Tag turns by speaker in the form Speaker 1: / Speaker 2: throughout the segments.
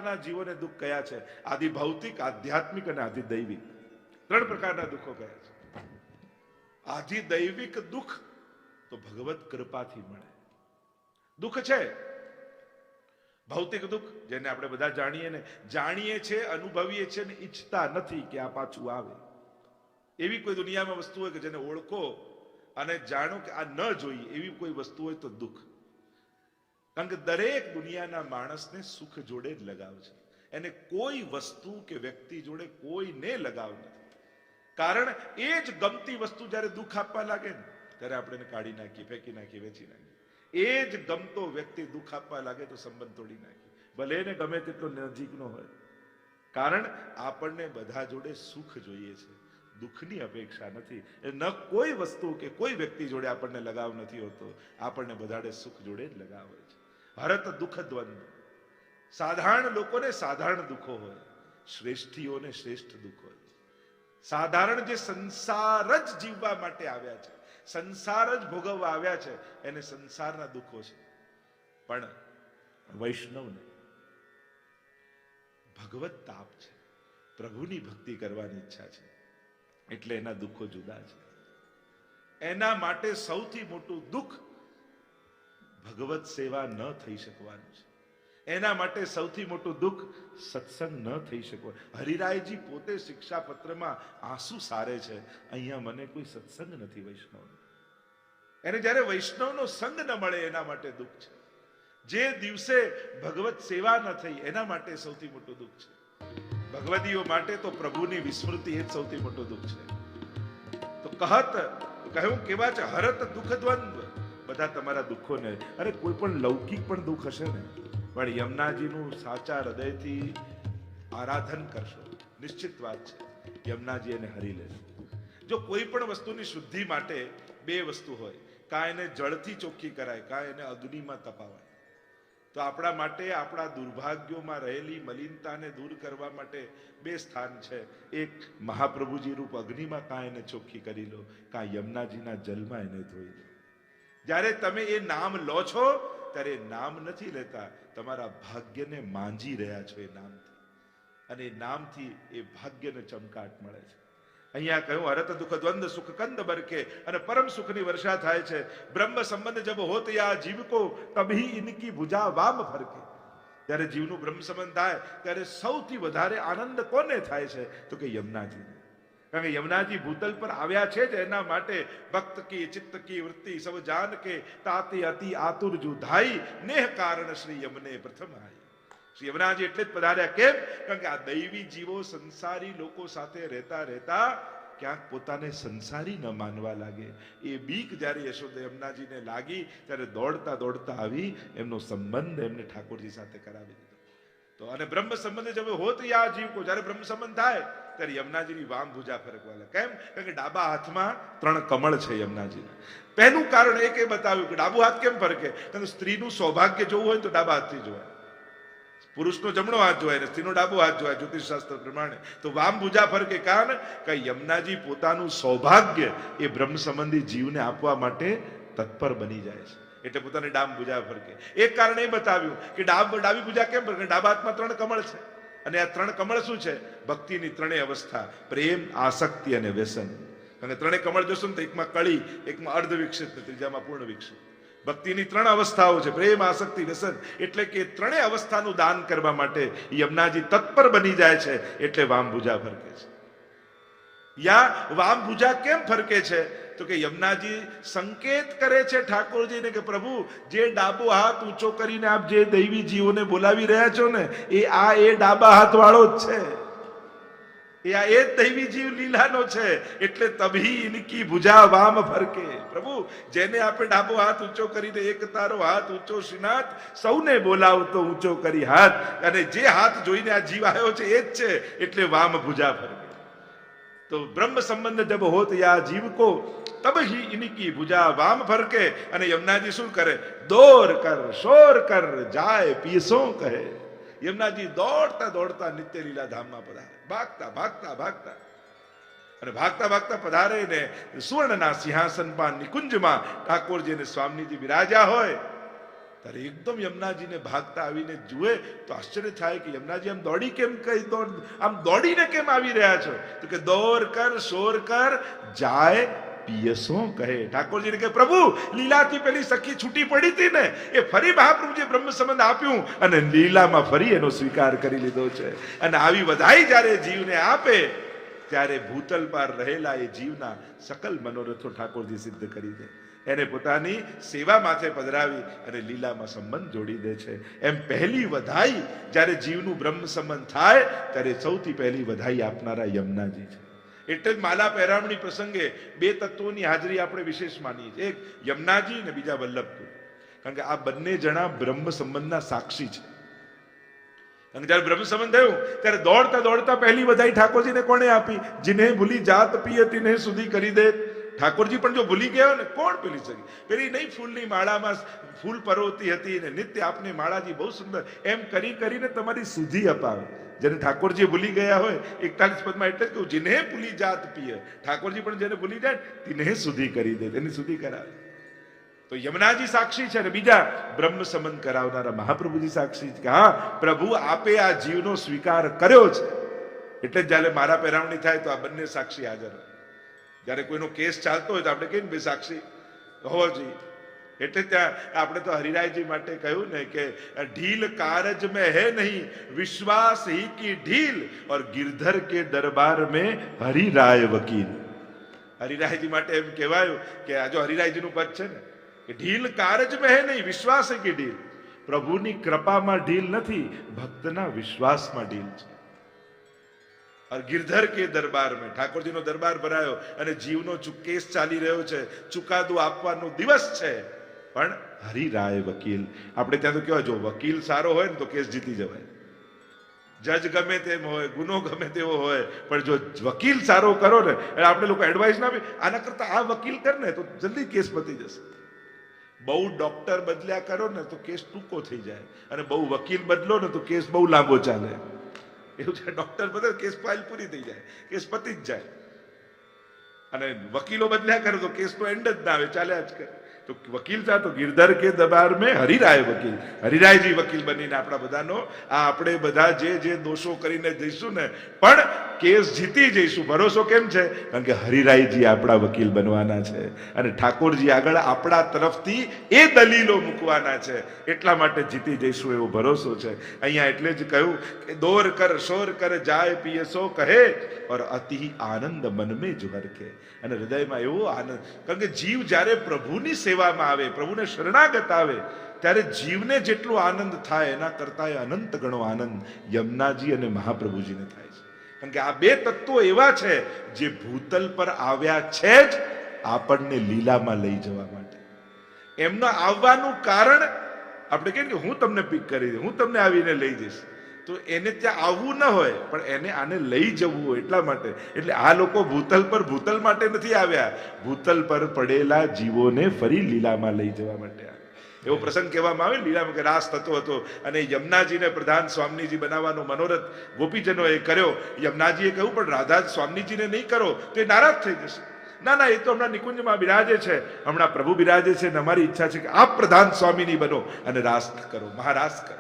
Speaker 1: પ્રકારના જીવોને દુઃખ કયા છે? આદિ ભૌતિક, આધ્યાત્મિક અને આદિ દૈવિક. 3 પ્રકારના દુઃખો કયા છે. આદિ દૈવિક દુઃખ તો ભગવત કૃપાથી મળે. દુઃખ છે ભૌતિક દુઃખ, જેને આપણે બધા જાણીએ છે, અનુભવીએ છીએ ને ઈચ્છતા નથી કે આ પાછું આવે. એવી કોઈ દુનિયામાં વસ્તુ હોય કે જેને ઓળખો અને જાણો કે આ ન જોઈએ, એવી કોઈ વસ્તુ હોય તો દુઃખ. કારણ કે દરેક દુનિયાના માણસને સુખ જોડે જ લગાવ છે. એને કોઈ વસ્તુ કે વ્યક્તિ જોડે કોઈને લગાવ નથી. કારણ એ જ ગમતી વસ્તુ જ્યારે દુઃખ આપવા લાગે ને ત્યારે આપણે એને કાઢી નાખીએ, ફેંકી નાખીએ, વેચી નાખીએ. એ જ ગમતો વ્યક્તિ દુઃખ આપવા લાગે તો સંબંધ તોડી નાખીએ, ભલે એને ગમે તેટલો નજીકનો હોય. કારણ આપણને બધા જોડે સુખ જોઈએ છે, દુઃખની અપેક્ષા નથી. ન કોઈ વસ્તુ કે કોઈ વ્યક્તિ જોડે આપણને લગાવ નથી હોતો, આપણને બધાડે સુખ જોડે જ લગાવ હોય છે. હરત દુઃખ દ્વંદ. સાધારણ લોકોને સાધારણ દુઃખો હોય, શ્રેષ્ઠીઓને શ્રેષ્ઠ દુઃખ હોય. સાધારણ જે સંસાર જ જીવવા માટે આવ્યા છે, સંસાર જ ભોગવવા આવ્યા છે, એને સંસારના દુઃખો છે. પણ વૈષ્ણવને ભગવત તાપ છે, પ્રભુની ભક્તિ કરવાની ઈચ્છા છે, એટલે એના દુઃખો જુદા છે. એના માટે સૌથી મોટું દુઃખ ભગવત સેવા ન થઈ શકવાનું છે. એના માટે સૌથી મોટું દુઃખ સત્સંગ ન થઈ શકવાનું. હરિરાયજી પોતે શિક્ષાપત્રમાં આંસુ સારે છે, અહીંયા મને કોઈ સત્સંગ નથી વૈષ્ણવ. એને જ્યારે વૈષ્ણવનો સંગ ન મળે એના માટે દુઃખ છે. જે દિવસે ભગવત સેવા ન થઈ એના માટે સૌથી મોટું દુઃખ છે. ભગવદીઓ માટે તો પ્રભુની વિસ્મૃતિ એ જ સૌથી મોટું દુઃખ છે. તો કહ્યું કેવા છે, હરત દુઃખ દ્વંદ્વ. બધા તમારા દુઃખોને, અરે કોઈ પણ લૌકિક પણ દુઃખ હશે ને, પણ યમુનાજીનું સાચા હૃદયથી આરાધન કરશો, નિશ્ચિત વાત છે યમુનાજી એને હરી લેશે. જો કોઈ પણ વસ્તુની શુદ્ધિ માટે 2 વસ્તુ હોય, કાં એને જળથી ચોખ્ખી કરાય, કાં એને અગ્નિમાં તપાવાય. તો આપણા માટે આપણા દુર્ભાગ્યોમાં રહેલી મલિનતાને દૂર કરવા માટે 2 સ્થાન છે. એક મહાપ્રભુજી રૂપ અગ્નિમાં કાં એને ચોખ્ખી કરી લો, કાં યમુનાજીના જલમાં એને ધોઈ લો. જ્યારે તમે એ નામ લો છો ત્યારે નામ નથી લેતા, તમારા ભાગ્યને માંજી રહ્યા છો એ નામથી, અને એ નામથી એ ભાગ્યને ચમકાટ મળે છે. અહીંયા કહ્યું, હરત દુઃખ દ્વંદ સુખ કંદ બરકે, અને પરમ સુખની વર્ષા થાય છે. બ્રહ્મ સંબંધ જબ હોત યા જીવ को तभी इनकी भुजा वाम फरके. જ્યારે જીવનું બ્રહ્મ સંબંધ થાય ત્યારે સૌથી વધારે આનંદ કોને થાય છે? તો કે યમુનાજીને. કારણ કે યમુનાજી ભૂતલ પર આવ્યા છે જ એના માટે. ભક્ત કી ચિત્ત કી વૃત્તિ સબ જાન કે તાતી અતિ આતુર જુધાઈ નેહ કારણ શ્રી યમને પ્રથમ આઈ. શ્રી યમુનાજી એટલે જ પધાર્યા. કેમ? કારણ કે આ દૈવી જીવો સંસારી લોકો સાથે રહેતા રહેતા ક્યાંક પોતાને સંસારી ન માનવા લાગે. એ બીક જ્યારે યશોદા યમુનાજીને લાગી ત્યારે દોડતા દોડતા આવી એમનો સંબંધ એમને ઠાકોરજી સાથે કરાવી દીધો. તો અને બ્રહ્મ સંબંધ જब હોત યા જીવ को, જ્યારે બ્રહ્મ સંબંધ થાય ત્યારે યમુનાજીની વામ ભુજા ફરકવા લાગે. કેમ? કારણ કે ડાબા હાથમાં 3 કમળ છે યમુનાજીના. પહેલું કારણ એ બતાવ્યું કે ડાબુ હાથ કેમ ફરકે? કારણ કે સ્ત્રીનું સૌભાગ્ય જોવું હોય તો ડાબા હાથથી જોવાય, પુરુષનો જમણો હાથ જોવાય, સ્ત્રીનો ડાબો હાથ જોવાય જ્યોતિષ શાસ્ત્ર પ્રમાણે. તો વામ ભુજા ફરકે કારણ કે યમુનાજી પોતાનું સૌભાગ્ય એ બ્રહ્મ સંબંધી જીવને આપવા માટે તત્પર બની જાય છે, એટલે પોતાની ડામ ભુજા ફરકે. એક કારણ એ બતાવ્યું કે ડાબી ભુજા કેમ ફરકે? ડાબા હાથમાં 3 કમળ છે, અને આ 3 કમળ શું છે? ભક્તિની 3 અવસ્થા, પ્રેમ, આસક્તિ અને વ્યસન. અને 3 કમળ જોશો ને તો એકમાં કળી, એકમાં અર્ધ વિકસિત, ત્રીજામાં પૂર્ણ વિકસિત. ભક્તિની 3 અવસ્થાઓ છે, પ્રેમ, આસક્તિ, વ્યસન. એટલે કે 3 અવસ્થાનું દાન કરવા માટે યમુનાજી તત્પર બની જાય છે, એટલે વામ ભુજા ફરકે છે. યા વામ ભુજા કેમ ફરકે છે? તો કે યમુનાજી સંકેત કરે છે ઠાકોરજીને કે પ્રભુ, જે ડાબો હાથ ઊંચો કરીને આપ જે દૈવી જીવોને બોલાવી રહ્યા છો ને, એ ડાબા હાથ વાળો જ છે. એ જ દૈવી જીવ લીલાનો છે, એટલે તભી ઇનકી ભુજા વામ ફરકે. પ્રભુ, જેને આપણે ડાબો હાથ ઊંચો કરીને એક તારો હાથ ઊંચો શ્રીનાથ, સૌને બોલાવતો ઊંચો કરી હાથ, અને જે હાથ જોઈને આ જીવ આવ્યો છે એ જ છે, એટલે વામ ભુજા ફરકે. તો બ્રહ્મ સંબંધ જબ હોત યા જીવ को तभी इनकी भुजा वाम फरके. અને યમુનાજી શું કરે? દોર કર શોર કર જાય પીસો કહે. યમુનાજી દોડતા દોડતા નિત્ય લીલા ધામમાં પધારે, ભાગતા ભાગતા ભાગતા. અને ભાગતા ભાગતા પધારે ને સુવર્ણના સિંહાસન પર નિકુંજમાં ઠાકોરજી અને સ્વામીજી બિરાજ્યા હોય ત્યારે એકદમ યમુનાજીને ભાગતા આવીને જુએ તો આશ્ચર્ય થાય કે યમુનાજી આમ દોડી કેમ કઈ આમ દોડીને કેમ આવી રહ્યા છો? તો કે દોર કર શોર કર જાય પિયસો કહે. ઠાકોરજીને કહે પ્રભુ લીલાથી પેલી સખી છૂટી પડી હતી ને, એ ફરી મહાપ્રભુજીએ બ્રહ્મ સંબંધ આપ્યું અને લીલામાં ફરી એનો સ્વીકાર કરી લીધો છે. અને આવી વધાઈ જ્યારે જીવને આપે ત્યારે ભૂતલ પર રહેલા એ જીવના સકલ મનોરથો ઠાકોરજી સિદ્ધ કરી દે. એને પોતાની સેવા માથે પધરાવી અને લીલામાં સંબંધ જોડી દે છે. એમ પહેલી વધાઈ જ્યારે જીવનું બ્રહ્મ સંબંધ થાય ત્યારે સૌથી પહેલી વધાઈ આપનારા યમુનાજી છે. એટલે જ માલા પહેરામણી પ્રસંગે બે તત્વોની હાજરી આપણે વિશેષ માનીએ છીએ, એક યમુનાજી અને બીજા વલ્લભકુળ. કારણ કે આ બંને જણા બ્રહ્મ સંબંધના સાક્ષી છે. કારણ કે જયારે બ્રહ્મ સંબંધ થયું ત્યારે દોડતા દોડતા પહેલી વધાઈ ઠાકોરજીને કોણે આપી? જીને ભૂલી જાત પિય તિને સુધી કરી દે. ઠાકોરજી પણ જો ભૂલી ગયા ને કોણ પેલી શકે? પેલી નહીં ફૂલની માળામાં ફૂલ પરોવતી હતી ને નિત્ય આપની માળાજી બહુ સુંદર એમ કરી કરીને તમારી સુધી અપાવે. જેને ઠાકોરજી ભૂલી ગયા હોય 41 પદમાં એટલે જ કહું જીને ભૂલી જાત પિય. ઠાકોરજી પણ જેને ભૂલી જાય તેને સુધી કરી દે, તેની સુધી કરાવે. તો યમુનાજી સાક્ષી છે અને બીજા બ્રહ્મ સંબંધ કરાવનારા મહાપ્રભુજી સાક્ષી છે કે હા પ્રભુ આપે આ જીવનો સ્વીકાર કર્યો છે. એટલે જયારે મારા પહેરામણી થાય તો આ બંને સાક્ષી હાજર હોય. જયારે કોઈનો કેસ ચાલતો હોય તો આપણે કહીએ ને બે સાક્ષી હોવો જોઈએ. એટલે ત્યાં આપણે તો હરિરાયજી માટે કહ્યું ને કે ઢીલ કારજ મેં હે નહીં વિશ્વાસ હી કી ઢીલ और गिरधर के दरबार में હરિરાય વકીલ. હરિરાયજી માટે એમ કહેવાયું કે આ જો હરિરાયજીનું પદ છે ને કે ઢીલ કારજ મેં હે નહીં વિશ્વાસ હી કી ઢીલ. પ્રભુની કૃપામાં ઢીલ નથી, ભક્તના વિશ્વાસમાં ઢીલ છે. और गिरधर के दरबार में ઠાકોરજીનો દરબાર ભરાયો અને જીવનો કેસ ચાલી રહ્યો છે, ચુકાદો આપવાનો દિવસ છે, પણ હરિરાય વકીલ. આપણે ત્યાં તો કેવા જો વકીલ સારો હોય ને તો કેસ જીતી જવાય. જજ ગમે તેમ હોય, ગુનો ગમે તેવો હોય, પણ જો વકીલ સારો કરો ને આપણે લોકો એડવાઇસ ના આપી આના કરતા આ વકીલ કર ને તો જલ્દી કેસ પતી જશે. બહુ ડોક્ટર બદલ્યા કરો ને તો કેસ ટૂંકો થઈ જાય અને બહુ વકીલ બદલો ને તો કેસ બહુ લાંબો ચાલે. એવું છે, ડોક્ટર બદલે કેસ ફાઇલ પૂરી થઈ જાય, કેસ પતી જ જાય. અને વકીલો બદલ્યા કરે તો કેસ નો એન્ડ જ ના આવે, ચાલ્યા જ કરે. તો વકીલ था तो गिरधर के दरबार में हरिराय वकील. હરિરાયજી વકીલ બનીને આપણા બધાનો આ આપણે બધા જે દોષો કરીને જઈશું ને પણ કેસ જીતી જઈશું. ભરોસો કેમ છે? કારણ કે હરિરાયજી આપણા વકીલ બનવાના છે અને ઠાકોરજી આગળ આપણા તરફથી એ દલીલો મૂકવાના છે. એટલા માટે જીતી જઈશું એવો ભરોસો છે. અહીંયા એટલે જ કહ્યું કે દોર કર શોર કર જાય પિયસો કહે और અતિ આનંદ મન में जुगर के. અને હૃદયમાં એવો આનંદ, કારણ કે જીવ જ્યારે પ્રભુની સેવામાં આવે, પ્રભુને શરણાગત આવે ત્યારે જીવને જેટલો આનંદ થાય એના કરતા અનંત ગણો આનંદ યમુનાજી અને મહાપ્રભુજીને થાય છે. કારણ કે આ બે તત્વો એવા છે જે ભૂતલ પર આવ્યા છે જ આપણને લીલામાં લઈ જવા માટે. એમના આવવાનું કારણ આપણે કહીએ કે હું તમને પિક કરી દઉં, હું તમને આવીને લઈ જઈશ, તો એને ત્યાં આવવું ન હોય પણ એને આને લઈ જવું હોય એટલા માટે. એટલે આ લોકો ભૂતલ પર ભૂતલ માટે નથી આવ્યા, ભૂતલ પર પડેલા જીવોને ફરી લીલામાં લઈ જવા માટે આવ્યા. એવો પ્રસંગ કહેવામાં આવે લીલામાં કે રાસ થતો હતો અને યમુનાજીને પ્રધાન સ્વામીજી બનાવવાનો મનોરથ ગોપીજનોએ કર્યો. યમુનાજીએ કહ્યું પણ રાધા સ્વામીજીને નહીં કરો તો એ નારાજ થઈ જશે. ના ના, એ તો હમણાં નિકુંજમાં બિરાજે છે, હમણાં પ્રભુ બિરાજે છે અને અમારી ઈચ્છા છે કે આપ પ્રધાન સ્વામીની બનો અને રાસ કરો, મહારાસ કરો.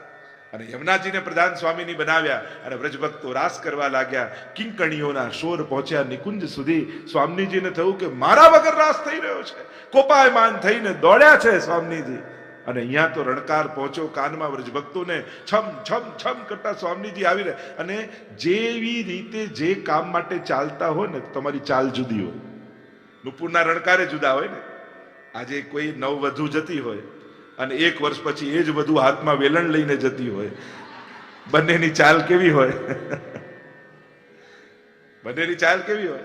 Speaker 1: અને યમુનાજીને પ્રધાન સ્વામીની બનાવ્યા અને વ્રજભક્તો રાસ કરવા લાગ્યા. કિંકણીઓના શોર પહોંચ્યા નિકુંજ સુધી. સ્વામીજીને થયું કે મારા વગર રાસ થઈ રહ્યો છે. કોપાયમાન થઈને દોડ્યા છે સ્વામીજી અને અહીંયા તો રણકાર પહોંચ્યો કાનમાં વ્રજભક્તોને. છમ છમ છમ કરતા સ્વામીજી આવી રહ્યા. અને જેવી રીતે જે કામ માટે ચાલતા હોય ને તમારી ચાલ જુદી હોય. નુપુરના રણકારે જુદા હોય ને. આજે કોઈ નવવધુ જતી હોય અને 1 વર્ષ પછી એ જ વધુ હાથમાં વેલણ લઈને જતી હોય, બંનેની ચાલ કેવી હોય? બંનેની ચાલ કેવી હોય?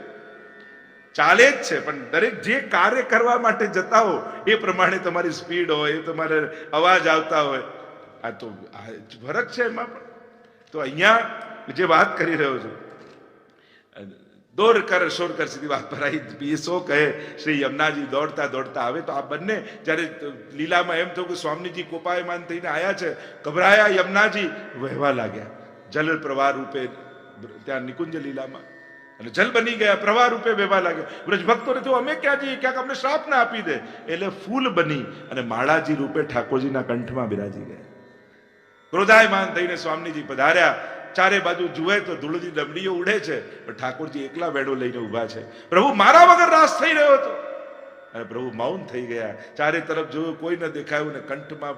Speaker 1: ચાલે જ છે, પણ દરેક જે કાર્ય કરવા માટે જતા હો એ પ્રમાણે તમારી સ્પીડ હોય, એ તમારે અવાજ આવતા હોય. આ તો ફરક છે એમાં પણ. તો અહીંયા જે વાત કરી રહ્યો છું, દોર કર શોર કર સીધી વાત પર આવી. પીસો કહે શ્રી યમુનાજી દોડતા દોડતા આવે તો આ બંને જ્યારે લીલામાં એમ થયું કે સ્વામીજી કોપાયમાન થઈને આવ્યા છે, ગભરાયા યમુનાજી, વહેવા લાગ્યા જલ પ્રવાહ રૂપે ત્યાં નિકુંજ લીલામાં. અને જલ બની ગયા, પ્રવાહ રૂપે વહેવા લાગ્યો. બ્રજ ભક્તોને થયું અમે ક્યાં જઈએ, ક્યાંક અમને શ્રાપ ના આપી દે. એટલે ફૂલ બની અને માળાજી રૂપે ઠાકોરજીના કંઠમાં બિરાજી ગયા. ક્રોધાયમાન થઈને સ્વામીજી પધાર્યા. ચારે બાજુ જુએ તો ધૂળની ડમરીઓ ઉડે છે, પણ ઠાકોરજી એકલા વેડો લઈને ઉભા છે. પ્રભુ મારા વગર રાસ થઈ રહ્યો હતો. અને પ્રભુ મૌન થઈ ગયા. ચારે તરફ જોયું, કોઈ ન દેખાયું. ને કંઠમાં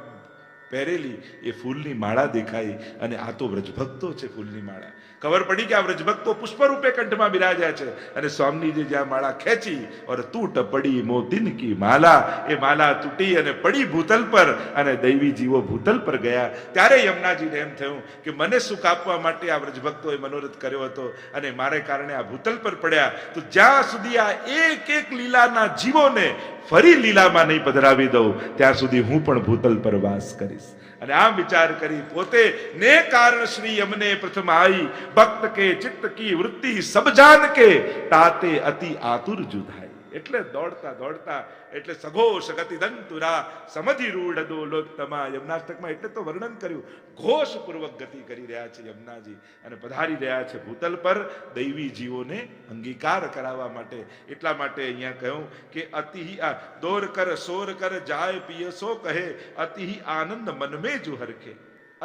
Speaker 1: પહેરેલી એ ફૂલની માળા દેખાઈ. અને આ તો વ્રજભક્તો છે. ફૂલની માળા ખબર પડી કે આ વ્રજભક્તો પુષ્પ રૂપે કંઠમાં બિરાજ્યા છે. અને સ્વામીજી જ્યાં માળા ખેંચી और तूट पड़ी मोतिन की माला, એ માલા તૂટી અને પડી ભૂતલ પર. અને દૈવી જીવો ભૂતલ પર ગયા. ત્યારે યમુનાજીને એમ થયું કે મને સુખ આપવા માટે આ વ્રજભક્તોએ મનોરથ કર્યો હતો અને મારે કારણે આ ભૂતલ પર પડ્યા. તો જ્યાં સુધી આ એક એક લીલાના જીવોને ફરી લીલામાં નહીં પધરાવી દઉં, ત્યાં સુધી હું પણ ભૂતલ પર વાસ કરીશ. અને આમ વિચાર કરી પોતે ને કારણ શ્રી યમને પ્રથમ आई, ભક્ત કે ચિત્ત કી વૃત્તિ સબ જાન કે, તાતે અતિ આતુર જુધાઈ. એટલે દોડતા દોડતા એટલે સઘોષ ગતિ દંતુરા સમધિ રૂઢ દોલોત્તમા. યમનાષ્ટકમાં એટલે તો વર્ણન કર્યું. ઘોષપૂર્વક ગતિ કરી રહ્યા છે યમુનાજી અને પધારી રહ્યા છે ભૂતલ પર દૈવી જીવોને અંગીકાર કરાવવા માટે. એટલા માટે અહીંયા કહ્યું કે અતિ દોર કર સોર કર જાય પિયસો કહે, અતિ આનંદ મન में જો હરખે.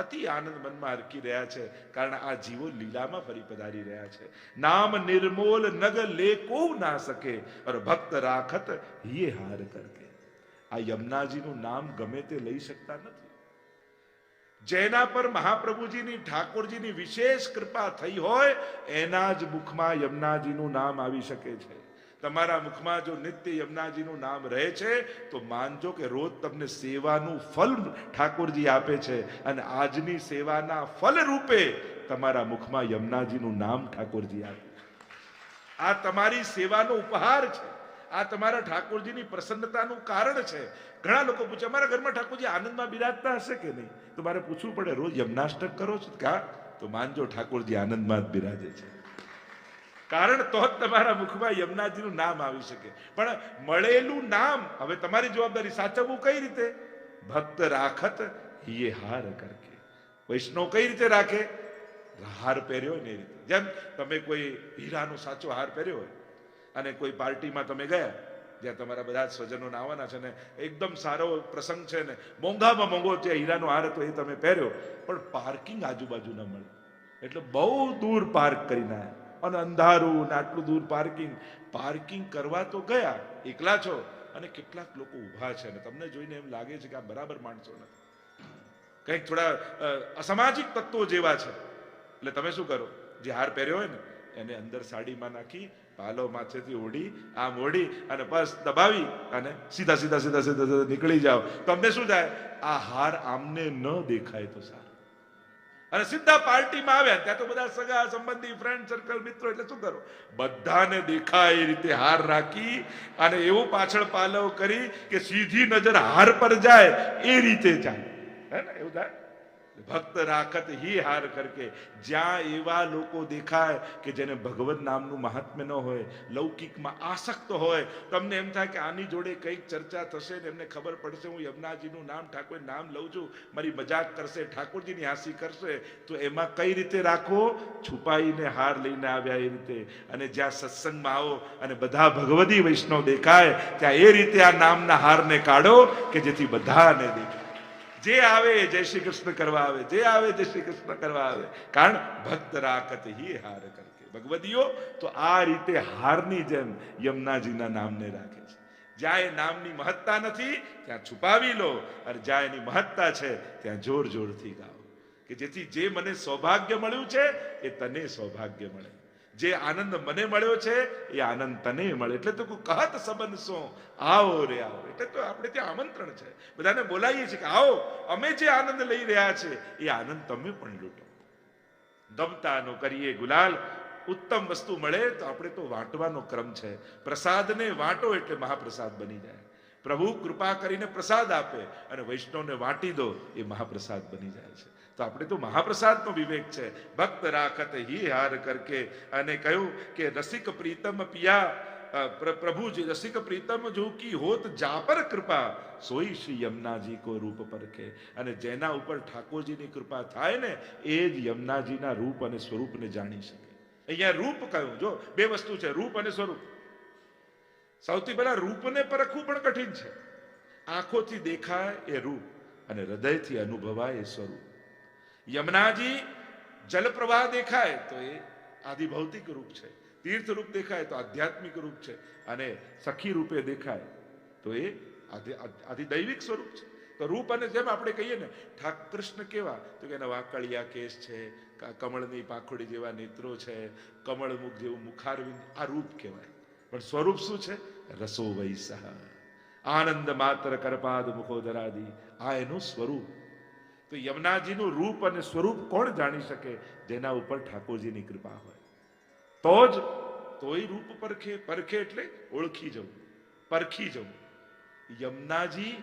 Speaker 1: અતિ આનંદ મનમાં હરકી રહ્યા છે, કારણ આ જીવો લીલામાં ફરી પધારી રહ્યા છે. નામ નિર્મોલ નગ લે કો ના શકે, और ભક્ત રાખત યે હાર કરકે. આ યમુનાજીનું નામ ગમે તે લઈ શકતા નથી. જેના પર મહાપ્રભુજીની ઠાકોરજીની વિશેષ કૃપા થઈ હોય એના જ મુખમાં યમુનાજીનું નામ આવી શકે છે. તમારા મુખમાં જો નિત્ય યમુનાજીનું નામ રહે છે તો માનજો કે રોજ તમને સેવાનું ફલ ઠાકોરજી આપે છે. અને આજની સેવાના ફલ રૂપે તમારા મુખમાં યમુનાજીનું નામ ઠાકોરજી આપે. આ તમારી સેવાનો ઉપહાર છે. આ તમારા ઠાકોરજીની પ્રસન્નતાનું કારણ છે. ઘણા લોકો પૂછે અમારા ઘરમાં ઠાકોરજી આનંદમાં બિરાજતા હશે કે નહીં? તો મારે પૂછવું પડે રોજ યમુનાષ્ટક કરો છો કા? તો માનજો ઠાકોરજી આનંદમાં જ બિરાજે છે. કારણ તો જ તમારા મુખમાં યમુનાજીનું નામ આવી શકે. પણ મળેલું નામ હવે તમારી જવાબદારી સાચવવું કઈ રીતે? ભક્ત રાખત યે હાર કરકે. વૈષ્ણવ કઈ રીતે રાખે? હાર પહેર્યો ને એ રીતે. જેમ તમે કોઈ હીરાનો સાચો હાર પહેર્યો હોય અને કોઈ પાર્ટીમાં તમે ગયા જ્યાં તમારા બધા સ્વજનો આવવાના છે ને એકદમ સારો પ્રસંગ છે ને મોંઘામાં મોંઘો જે હીરાનો હાર હતો એ તમે પહેર્યો, પણ પાર્કિંગ આજુબાજુ ન મળે એટલે બહુ દૂર પાર્ક કરીને આવ્યા. અને અંધારું ને આટલું દૂર પાર્કિંગ કરવા તો ગયા, એકલા છો અને કેટલાક લોકો ઊભા છે અને તમને જોઈને એમ લાગે છે કે આ બરાબર માણસો નથી, કંઈક થોડા અસામાજિક તત્વો જેવા છે. એટલે તમે શું કરો? જે હાર પહેર્યો હોય ને એને અંદર સાડીમાં નાખી પાલો માથેથી ઓઢી આમ ઓઢી અને બસ દબાવી અને સીધા સીધા સીધા સીધા નીકળી જાઓ. તમને શું થાય? આ હાર આમને ન દેખાય તો સારું. અને સીધા પાર્ટીમાં આવ્યા ત્યાં તો બધા સગા સંબંધી ફ્રેન્ડ સર્કલ મિત્રો, એટલે શું કરો? બધાને દેખાય એ રીતે હાર રાખી અને એવું પાછળ પાલવ કરી કે સીધી નજર હાર પર જાય એ રીતે ચાલે, હે ને? એવું થાય. ભક્ત રાખત હી હાર કરકે. જ્યાં એવા લોકો દેખાય કે જેને ભગવત નામનું મહાત્મ્ય ન હોય, લૌકિકમાં આસક્ત હોય, તમને એમ થાય કે આની જોડે કંઈક ચર્ચા થશે ને એમને ખબર પડશે હું યમુનાજીનું નામ ઠાકોર નામ લઉં છું, મારી મજાક કરશે, ઠાકોરજીની હાંસી કરશે, તો એમાં કઈ રીતે રાખો? છુપાઈને હાર લઈને આવ્યા એ રીતે. અને જ્યાં સત્સંગમાં આવો અને બધા ભગવદી વૈષ્ણવ દેખાય ત્યાં એ રીતે આ નામના હારને કાઢો કે જેથી બધાને દેખાય. જે આવે જય શ્રી કૃષ્ણ કરવા આવે, જે આવે જય શ્રી કૃષ્ણ કરવા આવે. કારણ ભક્ત રાખત હી હાર કરકે. ભગવદીઓ તો આ રીતે હારની જેમ યમુનાજીના નામને રાખે છે. જ્યાં એ નામની મહત્તા નથી ત્યાં છુપાવી લો, અને જ્યાં એની મહત્તા છે ત્યાં જોર જોરથી ગાઓ, કે જેથી જે મને સૌભાગ્ય મળ્યું છે એ તને સૌભાગ્ય મળે, જે આનંદ મને મળ્યો છે એ આનંદ તને મળે. એટલે તો કહત સબન સો આવો રે આવો. એટલે તો આપણે ત્યાં આમંત્રણ છે, બધાને બોલાવીએ છીએ કે આવો, અમે જે આનંદ લઈ રહ્યા છે એ આનંદ તમે પણ લૂંટો. ગમતાનો કરીએ ગુલાલ. ઉત્તમ વસ્તુ મળે તો આપણે તો વાંટવાનો ક્રમ છે. પ્રસાદને વાંટો એટલે મહાપ્રસાદ બની જાય. પ્રભુ કૃપા કરીને પ્રસાદ આપે અને વૈષ્ણવને વાંટી દો એ મહાપ્રસાદ બની જાય છે. તો આપણે તો મહાપ્રસાદનો વિવેક છે. ભક્ત રાખત હી હાર કરકે. અને કહ્યું કે રસિક પ્રીતમ પિયા પ્રભુજી રસિક પ્રીતમ જો કી હોત જા પર કૃપા, સોઈ શ્રી યમુનાજી કો રૂપ પરખે. અને જેના ઉપર ઠાકોરજીની કૃપા થાય ને એ જ યમુનાજીના રૂપ અને સ્વરૂપને જાણી શકે. અહીંયા રૂપ કયું? જો બે વસ્તુ છે, રૂપ અને સ્વરૂપ. સૌથી પહેલા રૂપને પરખવું પણ કઠિન છે. આંખોથી દેખાય એ રૂપ અને હૃદયથી અનુભવાય એ સ્વરૂપ. યમુનાજી જલપ્રવાહ દેખાય તો એ આદિભૌતિક રૂપ છે, તીર્થ રૂપ દેખાય તો આધ્યાત્મિક રૂપ છે, અને સખી રૂપે દેખાય તો એ આદિદૈવિક સ્વરૂપ છે. તો રૂપ અને જેમ આપણે કહીએ ને કૃષ્ણ કેવા, તો કે એના વાંકળિયા કેસ છે, કમળની પાંખોડી જેવા નેત્રો છે, કમળ મુખ જેવું મુખારવિંદ, આ રૂપ કહેવાય. પણ સ્વરૂપ શું છે? રસો વૈસહ, આનંદ માત્ર કરપાદ મુખોદરાદી, આ એનું સ્વરૂપ. તો યમુનાજીનું રૂપ અને સ્વરૂપ કોણ જાણી શકે? જેના ઉપર ઠાકોરજીની કૃપા હોય. તોય રૂપ પરખે. પરખે એટલે ઓળખી જવું, પરખી જવું. યમુનાજી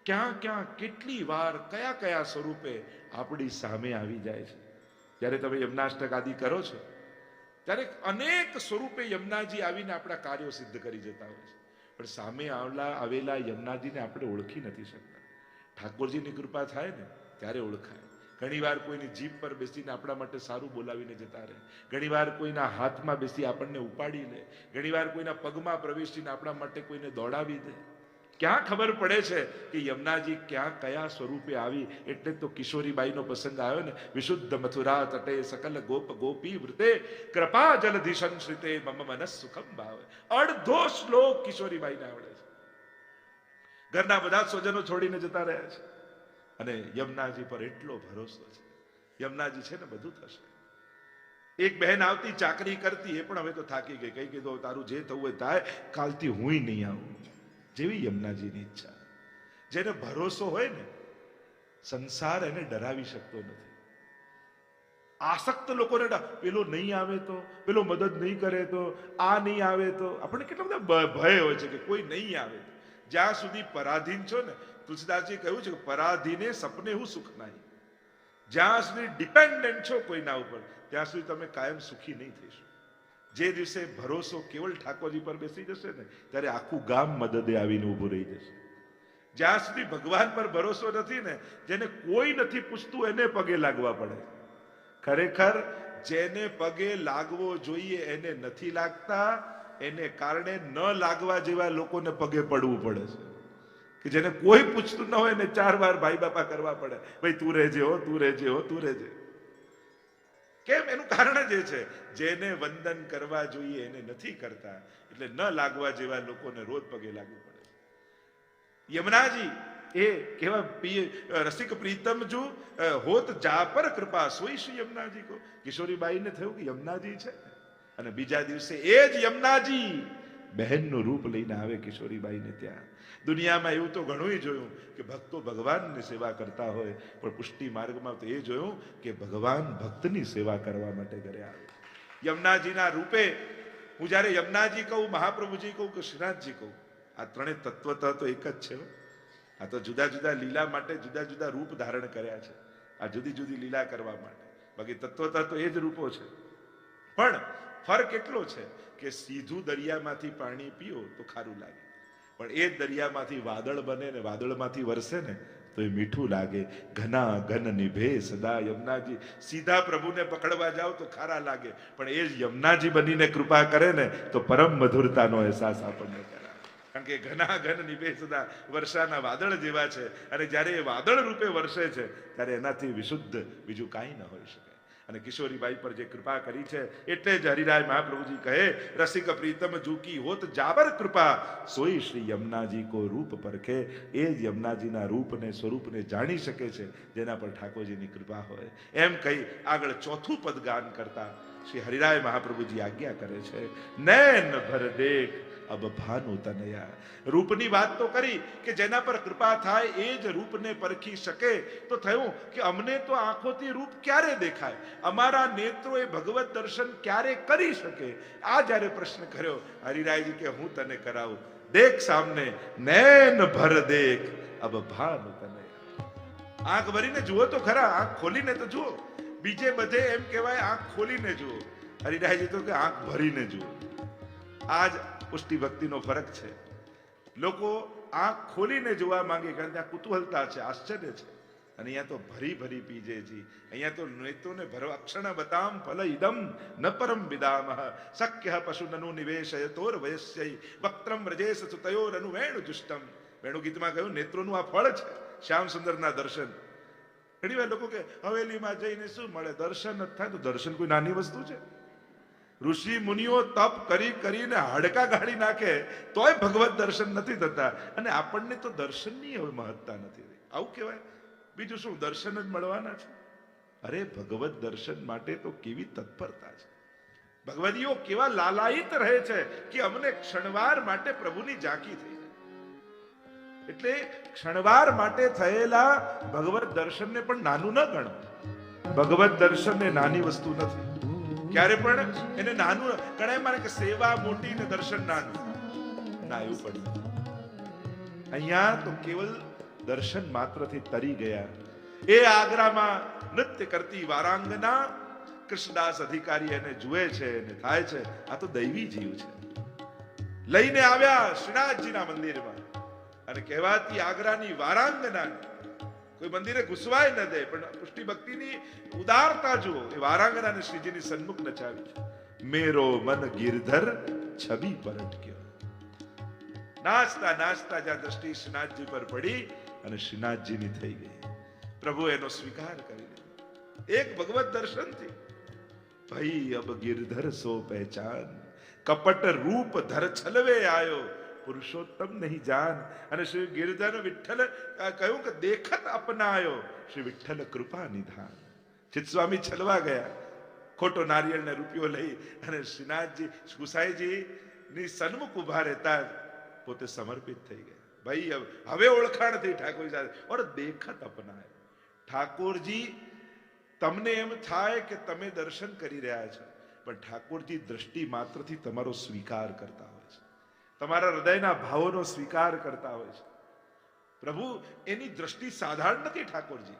Speaker 1: ક્યાં ક્યાં કેટલી વાર કયા કયા સ્વરૂપે આપણી સામે આવી જાય છે. જ્યારે તમે યમનાષ્ટક આદિ કરો છો ત્યારે અનેક સ્વરૂપે યમુનાજી આવીને આપણા કાર્યો સિદ્ધ કરી જતા હોય છે. પણ સામે આવેલા યમુનાજીને આપણે ઓળખી નથી શકતા. ઠાકોરજીની કૃપા થાય ને ત્યારે ઓળખાય. ઘણી વાર કોઈની જીભ પર બેસીને આપણા માટે સારું બોલાવીને જતા રહે, ઘણી વાર કોઈના હાથમાં બેસી આપણને ઉપાડી લે, ઘણી વાર કોઈના પગમાં પ્રવેશીને આપણા માટે કોઈને દોડાવી દે. ક્યાં ખબર પડે છે કે યમુનાજી ક્યાં કયા સ્વરૂપે આવી? એટલે તો કિશોરીબાઈનો પ્રસંગ આવ્યો ને, વિશુદ્ધ મથુરા તટે સકલ ગોપ ગોપી વૃતે કૃપા જલધિ સંશ્રિતે મમ મનસ સુખમ ભાવે. અડધો શ્લોક કિશોરીબાઈને આવડે છે. ઘરના બધા સ્વજનો છોડીને જતા રહ્યા છે અને યમુનાજી પર એટલો ભરોસો છે. યમુનાજી છે ને બધું થશે. એક બહેન આવતી ચાકરી કરતી, એ પણ હવે તો થાકી ગઈ. કઈ કીધું તારું જે થવું હોય થાય, કાલથી હું નહીં આવું. જેવી યમુનાજીની ઈચ્છા. જેને ભરોસો હોય ને, સંસાર એને ડરાવી શકતો નથી. આસક્ત લોકોને પેલો નહીં આવે તો, પેલો મદદ નહીં કરે તો, આ નહીં આવે તો, આપણને કેટલા બધા ભય હોય છે કે કોઈ નહીં આવે. જ્યાં સુધી પરાધીન છો ને, તુલસીદાસજી કહ્યું છે કે પરાધીને સપને હું સુખ નહીં. જ્યાં સુધી ડિપેન્ડન્ટ છો કોઈના ઉપર, ત્યાં સુધી તમે કાયમ સુખી નહીં થઈશો. જે દિવસે ભરોસો કેવલ ઠાકોરજી પર બેસી જશે ને, ત્યારે આખું ગામ મદદે આવીને ઊભું રહી જશે. જ્યાં સુધી ભગવાન પર ભરોસો નથી ને, જેને કોઈ નથી પૂછતું એને પગે લાગવા પડે. ખરેખર જેને પગે લાગવો જોઈએ એને નથી લાગતા, એને કારણે ન લાગવા જેવા લોકોને પગે પડવું પડે છે. કે જેને કોઈ પૂછતું ન હોય ને 4 વાર ભાઈ બાપા કરવા પડે, ભાઈ તું રહેજે હો, તું રહેજે હો, તું રહેજે. કેમ? એનું કારણ જ એ છે, જેને વંદન કરવા જોઈએ એને નથી કરતા, એટલે ન લાગવા જેવા લોકોને રોજ પગે લાગવું પડે. યમુનાજી એ કેવા રસિક પ્રીતમ જો હોત જા પર કૃપા સોઈ શ્રી યમુનાજી કો. કિશોરીબાઈને થયું કે યમુનાજી છે, અને બીજા દિવસે એ જ યમુનાજી બહેનનું રૂપ લઈને આવે કિશોરીબાઈને ત્યાં. દુનિયામાં એવું તો ઘણું જોયું કે ભક્તો ભગવાનની સેવા કરતા હોય, પણ પુષ્ટિ માર્ગમાં તો એ જોયું કે ભગવાન ભક્તની સેવા કરવા માટે ઘરે આવે. યમુનાજીના રૂપે હું જ્યારે યમુનાજી કહું, મહાપ્રભુજી કહું કે શ્રીનાથજી કહું, આ ત્રણેય તત્વતઃ તો એક જ છે. આ તો જુદા જુદા લીલા માટે જુદા જુદા રૂપ ધારણ કર્યા છે, આ જુદી જુદી લીલા કરવા માટે. બાકી તત્વતઃ તો એ જ રૂપો છે. પણ ફરક એટલો છે કે સીધું દરિયામાંથી પાણી પીઓ તો ખારું લાગે, પણ એ જ દરિયામાંથી વાદળ બને ને વાદળમાંથી વરસે ને તો એ મીઠું લાગે. ઘના ઘન નિભે સદા. યમુનાજી સીધા પ્રભુને પકડવા જાઓ તો ખારા લાગે, પણ એ જ યમુનાજી બનીને કૃપા કરે ને તો પરમ મધુરતાનો અહેસાસ આપણને કરાવે. કારણ કે ઘના ઘન નિભે સદા વર્ષાના વાદળ જેવા છે, અને જ્યારે એ વાદળ રૂપે વરસે છે ત્યારે એનાથી વિશુદ્ધ બીજું કાંઈ ન હોઈ શકે. અને કિશોરીબાઈ પર જે કૃપા કરી છે એટલે જ હરિરાય મહાપ્રભુજી કહે, રસિક પ્રીતમ જુકી હોત જાબર કૃપા સોઈ શ્રી યમુનાજી કો રૂપ પરખે. એ જ યમુનાજીના રૂપને સ્વરૂપને જાણી શકે છે જેના પર ઠાકોરજીની કૃપા હોય. એમ કહી આગળ ચોથું પદ ગાન કરતા શ્રી હરિરાય મહાપ્રભુજી આજ્ઞા કરે છે, નૈન ભર દેખ અબ ભાનુ તનયા. રૂપની વાત તો કરી કે જેના પર કૃપા થાય એ જ રૂપને પરખી શકે. તો થયું કે અમને તો આંખોથી રૂપ ક્યારે દેખાય, અમારા નેત્રો એ ભગવત દર્શન ક્યારે કરી શકે? આ જ્યારે પ્રશ્ન કર્યો હરિરાયજી કે હું તને કરાવું. દેખ સામને નૈન ભર દેખ અબ ભાનુ તનયા. આંખ ભરીને જુઓ તો ખરા, આંખ ખોલીને તો જુઓ. બીજે બધે એમ કહેવાય આંખ ખોલીને જુઓ, હરિરાયજી તો કે આંખ ભરીને જુઓ. આજ પુષ્ટિ ભક્તિનો ફરક છે. લોકો આંખ ખોલીને જોવા માંગે કારણ કે આ કુતૂહલતા છે, આશ્ચર્ય છે, અને અહીંયા તો ભરી ભરી પીજે જી. અહીંયા તો નેતોને ભરવા અક્ષણ બતામ ફલ ઇદમ ન પરમ વિદામઃ શક્ય પશુનનુ નિવેશયતોર વયસ્ય વક્ત્રમ વ્રજેશ સુતયોરનુ વેણુ જુષ્ટમ. વેણુ ગીતમાં કહ્યું નેત્રોનું આ ફળ છે શ્યામ સુંદરના દર્શન. ઘણી વાર લોકો કે હવેલીમાં જઈને શું મળે, દર્શન જ થાય. તો દર્શન કોઈ નાની વસ્તુ છે? ઋષિ મુનિઓ તપ કરી કરીને હાડકા ગાડી નાખે તોય ભગવત દર્શન નથી થતા, અને આપણને તો દર્શનની હવે મહત્તા નથી. આવું કહેવાય? બીજું શું, દર્શન જ મળવાના છે? અરે ભગવત દર્શન માટે તો કેવી તત્પરતા છે. ભગવદીઓ કેવા લાલાયિત રહે છે કે અમને ક્ષણવાર માટે પ્રભુની ઝાંકી થઈ જાય. એટલે ક્ષણવાર માટે થયેલા ભગવત દર્શનને પણ નાનું ન ગણો. ભગવત દર્શન એ નાની વસ્તુ નથી. ક્યારે પણ એને નાનું ગણાય. માને કે સેવા મોટી ને દર્શન નાનું, ના એવું પડ્યું. અહીંયા તો કેવલ દર્શન માત્રથી તરી ગયા. એ આગ્રામાં નૃત્ય કરતી વારાંગના કૃષ્ણદાસ અધિકારી એને જુએ છે અને થાય છે આ તો દૈવી જીવ છે. લઈને આવ્યા શ્રીનાથજીના મંદિરમાં અને કહેવાતી આગ્રાની વારાંગના કોઈ મંદિરે ઘુસવાય ન દે, પણ પુષ્ટિ ભક્તિની ઉદારતા જુઓ. એ વારાંગનાને શ્રીજીની સન્મુખ નચાવી. મેરો મન ગિરધર છબી પરટક્યો. નાચતા નાચતા જ્યાં દ્રષ્ટિ શ્રીનાથજી પર પડી અને શ્રીનાથજીની થઈ ગઈ. પ્રભુ એનો સ્વીકાર કરી લીધો એક ભગવત દર્શનથી. ભાઈ અબ ગિરધર સો પહેચાન, કપટ રૂપ ધર છલવે આયો, પુરુષોત્તમ નહીં જાન. અને શ્રી ગિરધર વિઠ્ઠલ કહ્યું કે દેખત અપનાયો, શ્રી વિઠ્ઠલ કૃપા નિધાન. ચિત્સ્વામી છલવા ગયા, ખોટો નારિયેળ ને રૂપિયો લઈ અને શ્રીનાથજી ગુસાઈજી ની સન્મુખ ઉભા રહેતા પોતે સમર્પિત થઈ ગયા. ભાઈ હવે ઓળખાણ થઈ ઠાકોરજી સાથે. ઓર દેખત અપનાયો. ઠાકોરજી તમને એમ થાય કે તમે દર્શન કરી રહ્યા છો, પણ ઠાકોરજી દ્રષ્ટિ માત્રથી તમારો સ્વીકાર કરતા હોય છે, તમારા હૃદયના ભાવોનો સ્વીકાર કરતા હોય છે. પ્રભુ એની દ્રષ્ટિ સાધારણ નથી. ઠાકોરજી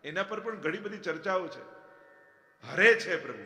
Speaker 1: એના પર પણ ઘણી બધી ચર્ચાઓ છે. હરે છે પ્રભુ.